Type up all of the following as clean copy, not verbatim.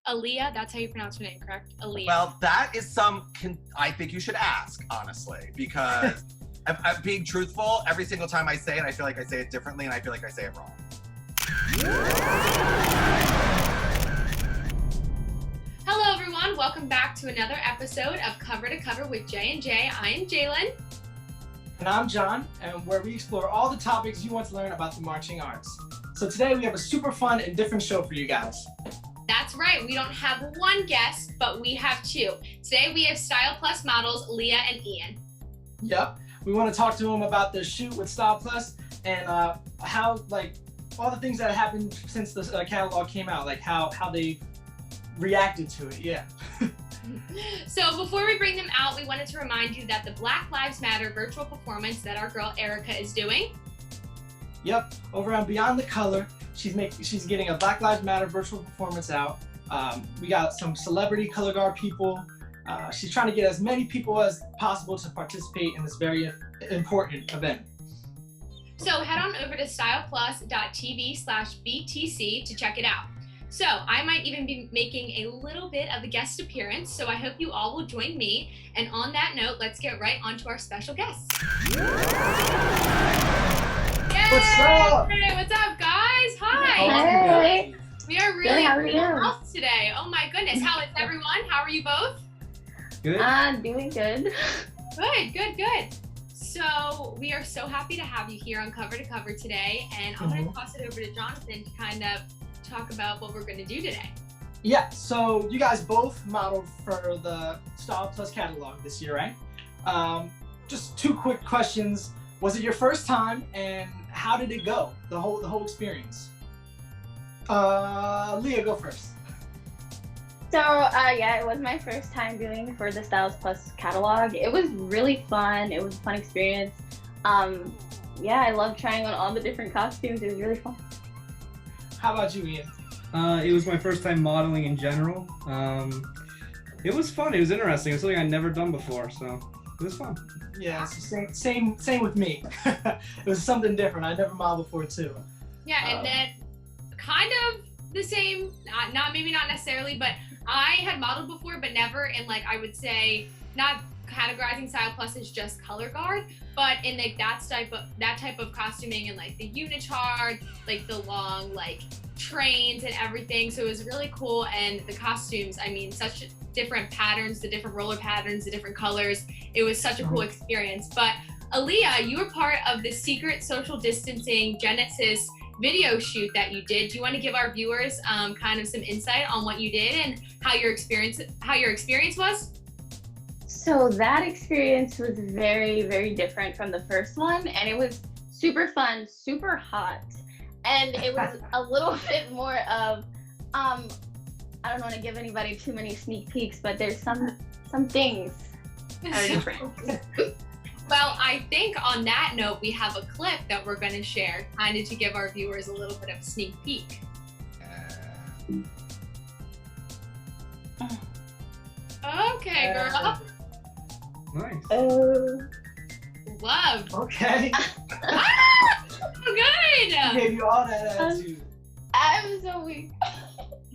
Aaliyah, that's how you pronounce her name, correct? Aaliyah. Well, that is I think you should ask, honestly, because I'm being truthful. Every single time I say it, I feel like I say it differently, and I feel like I say it wrong. Hello, everyone. Welcome back to another episode of Cover to Cover with Jay and Jay. I am Jaylen. And I'm John, and where we explore all the topics you want to learn about the marching arts. So today we have a super fun and different show for you guys. That's right. We don't have one guest, but we have two. Today we have StylePlus models Aaliyah and Ian. Yep. We want to talk to them about their shoot with StylePlus and how, like, all the things that happened since the catalog came out, like how they reacted to it. Yeah. So before we bring them out, we wanted to remind you that the Black Lives Matter virtual performance that our girl Erica is doing. Yep. Over on Beyond the Color, she's getting a Black Lives Matter virtual performance out. We got some celebrity color guard people. She's trying to get as many people as possible to participate in this very important event. So head on over to styleplus.tv/BTC to check it out. So I might even be making a little bit of a guest appearance, so I hope you all will join me. And on that note, let's get right onto our special guests. Yay! What's up? Hey, what's up, guys? Hi. Hey. We are really Good, how are you? house today. Oh my goodness. How is everyone? How are you both? Good. Doing good. Good. So we are so happy to have you here on Cover to Cover today, and I'm going to toss it over to Jonathan to kind of talk about what we're going to do today. Yeah, so you guys both modeled for the StylePlus catalog this year, right? Just two quick questions. Was it your first time, and how did it go? The whole experience. Leah, go first. So yeah, it was my first time doing for the StylePlus catalog. It was really fun. It was a fun experience. Yeah, I love trying on all the different costumes. It was really fun. How about you, Ian? It was my first time modeling in general. It was fun. It was interesting. It was something I'd never done before, so it was fun. Yeah, it's the same with me. It was something different. I never modeled before too. Yeah, and then kind of the same, maybe not necessarily, but I had modeled before, but never in, like, I would say, not categorizing StylePlus as just color guard, but in like that type of costuming and like the unitard, like the long like trains and everything. So it was really cool, and the costumes, I mean, such different patterns, the different roller patterns, the different colors. It was such a cool experience. But Aaliyah, you were part of the secret social distancing Genesis video shoot that you did. Do you want to give our viewers kind of some insight on what you did and how your experience was? So that experience was very, very different from the first one, and it was super fun, super hot, and it was a little bit more of I don't want to give anybody too many sneak peeks, but there's some things that are different. Well, I think on that note, we have a clip that we're going to share, kind of to give our viewers a little bit of a sneak peek. Okay, girl. Nice. Love. Okay. So good. Gave you all that attitude. I'm so weak.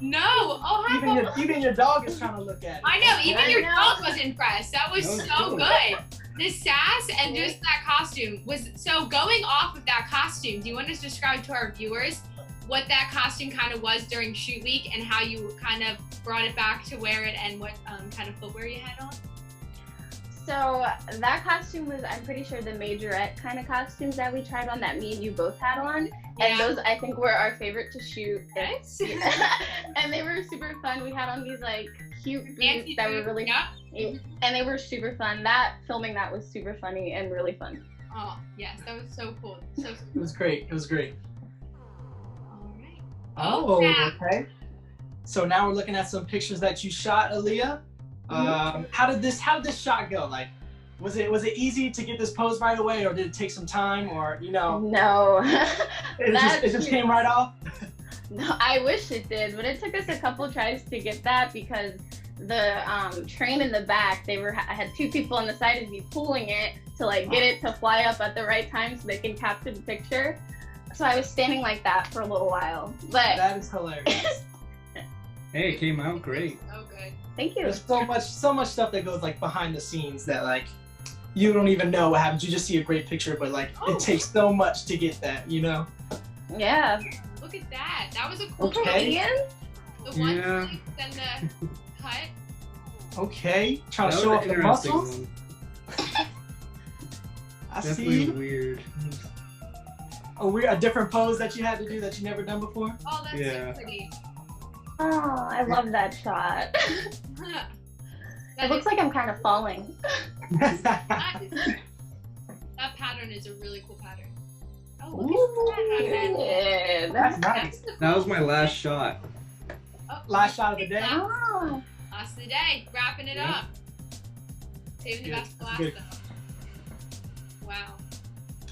No. Oh, hi. Even your dog is trying to look at it. I know. Even I your know. dog was impressed. That was That was so cool. good. The sass and just that costume was so. Going off of that costume, do you want to describe to our viewers what that costume kind of was during shoot week and how you kind of brought it back to wear it and what kind of footwear you had on? So that costume was, I'm pretty sure, the majorette kind of costumes that we tried on that me and you both had on. Yeah. And those, I think, were our favorite to shoot. Nice. And they were super fun. We had on these like cute Fancy boots that were boots, really yeah. and they were super fun. Filming that was super funny and really fun. Oh, yes, that was so cool. So It was great. All right. Oh, snap. okay. So now we're looking at some pictures that you shot, Aaliyah. How did this shot go? Like, was it easy to get this pose right away, or did it take some time, or No. it just came right off? No, I wish it did, but it took us a couple tries to get that because the train in the back, I had two people on the side of me pulling it to like get it to fly up at the right time so they can capture the picture. So I was standing like that for a little while, but That is hilarious. Hey, it came out great. So good. Thank you. There's so much stuff that goes like behind the scenes that like you don't even know what happens. You just see a great picture, but like it takes so much to get that, you know? Yeah. Look at that. That was a cool Okay. Ian? The one Yeah. sleeve, then the cut. Okay, trying to That show was off an the interesting muscles. one. I Definitely see weird. a different pose that you had to do that you never done before. Oh, that's Yeah. so pretty. Oh, I love that shot. It looks like I'm kind of falling. that pattern is a really cool pattern. Oh, look Ooh, at that. Yeah. That's nice. That was my last shot. Oh, Last shot of the day. Oh. last of the day. Wrapping it Yeah. up. Saving the Good, best for last, good. though. Wow.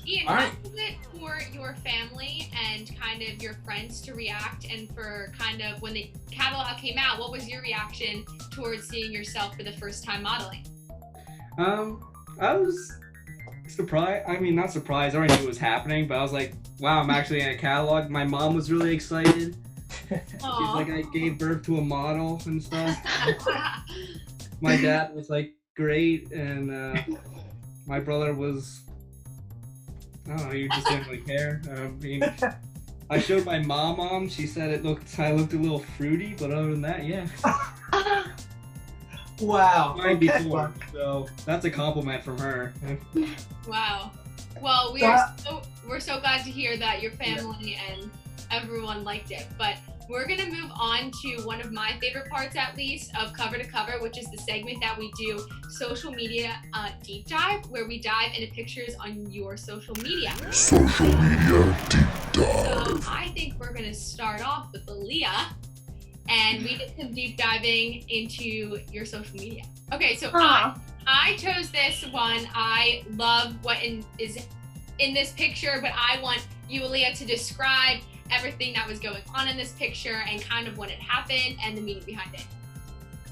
Ian, All how right. was it for your family and kind of your friends to react, and for kind of when the catalog came out, what was your reaction towards seeing yourself for the first time modeling? I was surprised. I mean, not surprised. I already knew it was happening, but I was like, wow, I'm actually in a catalog. My mom was really excited. She's like, I gave birth to a model and stuff. My dad was like, great, and my brother was, I don't know, he just didn't really care. I mean, I showed my mom. She said I looked a little fruity, but other than that, yeah. Wow. Mine Okay. before, so that's a compliment from her. Wow. Well, we're so glad to hear that your family and everyone liked it. But we're gonna move on to one of my favorite parts, at least, of Cover to Cover, which is the segment that we do, social media deep dive, where we dive into pictures on your social media. Social media deep So dive. I think we're gonna start off with Aaliyah, and we did some deep diving into your social media. Okay, so I chose this one. I love what is in this picture, but I want you, Aaliyah, to describe everything that was going on in this picture and kind of when it happened and the meaning behind it.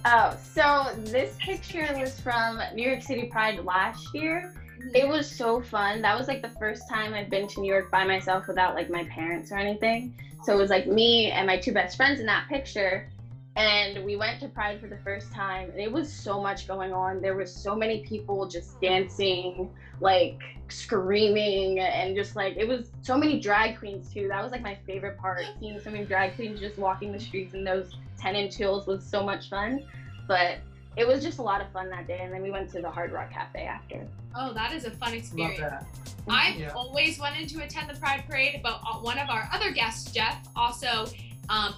Oh, so this picture was from New York City Pride last year. It was so fun. That was like the first time I'd been to New York by myself without like my parents or anything. So it was like me and my two best friends in that picture. And we went to Pride for the first time, and it was so much going on. There was so many people just dancing, like screaming, and just like, it was so many drag queens too. That was like my favorite part. Seeing so many drag queens just walking the streets in those 10-inch heels was so much fun. But it was just a lot of fun that day. And then we went to the Hard Rock Cafe after. Oh, that is a fun Love experience. that. I've Yeah. always wanted to attend the Pride Parade, but one of our other guests, Jeff, also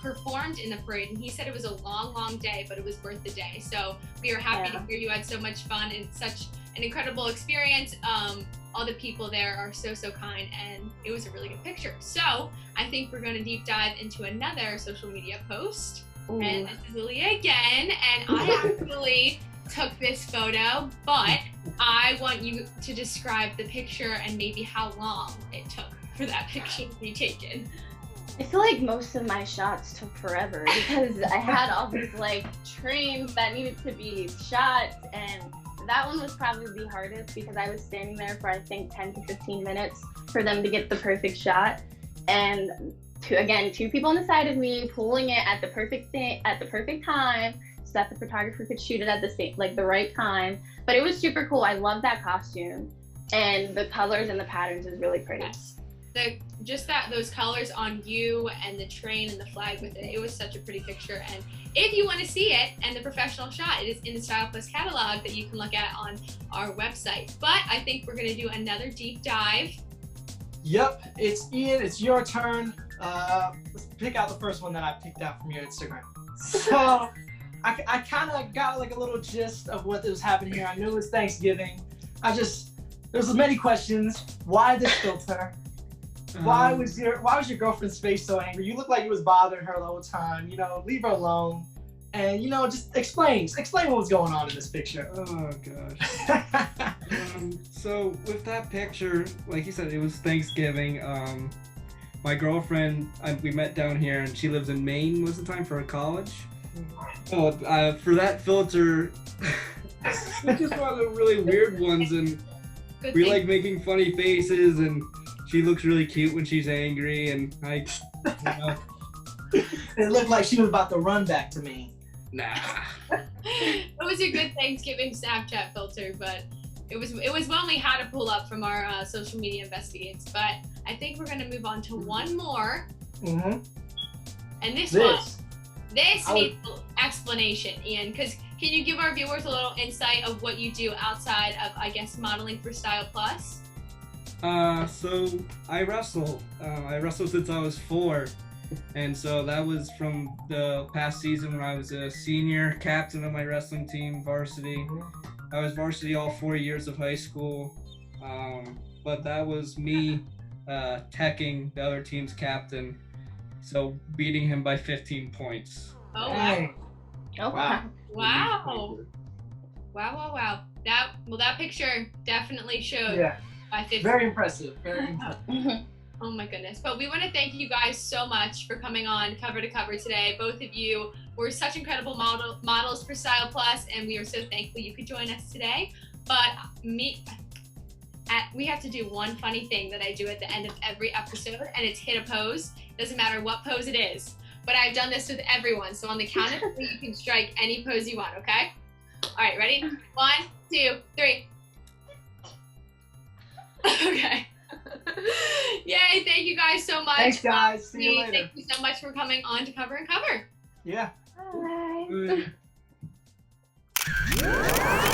performed in the parade, and he said it was a long day, but it was worth the day. So we are happy to hear you had so much fun and such an incredible experience. All the people there are so kind, and it was a really good picture. So I think we're going to deep dive into another social media post. Ooh. And this is Aaliyah again, and I actually took this photo, but I want you to describe the picture and maybe how long it took for that picture to be taken. I feel like most of my shots took forever because I had all these like trains that needed to be shot, and that one was probably the hardest because I was standing there for I think 10 to 15 minutes for them to get the perfect shot. And two people on the side of me pulling it at the perfect time so that the photographer could shoot it at the right time. But it was super cool. I love that costume, and the colors and the patterns is really pretty. Yes. Those colors on you and the train and the flag with it was such a pretty picture. And if you want to see it and the professional shot, it is in the StylePlus catalog that you can look at on our website. But I think we're going to do another deep dive. Yep, it's Ian, it's your turn. Let's pick out the first one that I picked out from your Instagram. So I kind of got like a little gist of what was happening here. I knew it was Thanksgiving. There's many questions. Why this filter? Why was your girlfriend's face so angry? You look like you was bothering her the whole time. You know, leave her alone. And you know, just explain what was going on in this picture. Oh gosh. So with that picture, like you said, it was Thanksgiving. My girlfriend, we met down here, and she lives in Maine most of the time for college. Oh, for that filter, it's just one of the really weird ones, and Good we thing. like making funny faces, and she looks really cute when she's angry, and It looked like she was about to run back to me. Nah. It was a good Thanksgiving Snapchat filter, but it was one we had to pull up from our social media investigates. But I think we're gonna move on to one more. Mm-hmm. And this needs explanation, Ian, because can you give our viewers a little insight of what you do outside of, I guess, modeling for StylePlus? So I wrestle. I wrestled since I was 4. And so that was from the past season when I was a senior captain of my wrestling team, varsity. I was varsity all 4 years of high school. But that was me teching the other team's captain. So beating him by 15 points. Oh, wow. Dang. Oh, Wow. Wow. Wow. That picture definitely showed Yeah. by 15. Very impressive. Very impressive. Oh my goodness. But we want to thank you guys so much for coming on Cover to Cover today. Both of you were such incredible models for StylePlus, and we are so thankful you could join us today. But we have to do one funny thing that I do at the end of every episode, and it's hit a pose. Doesn't matter what pose it is. But I've done this with everyone. So on the count of 3, you can strike any pose you want, okay? All right, ready? 1, 2, 3. Okay. Yay, thank you guys so much. Thanks, guys. See you later. Thank you so much for coming on to Cover and Cover. Yeah. Bye.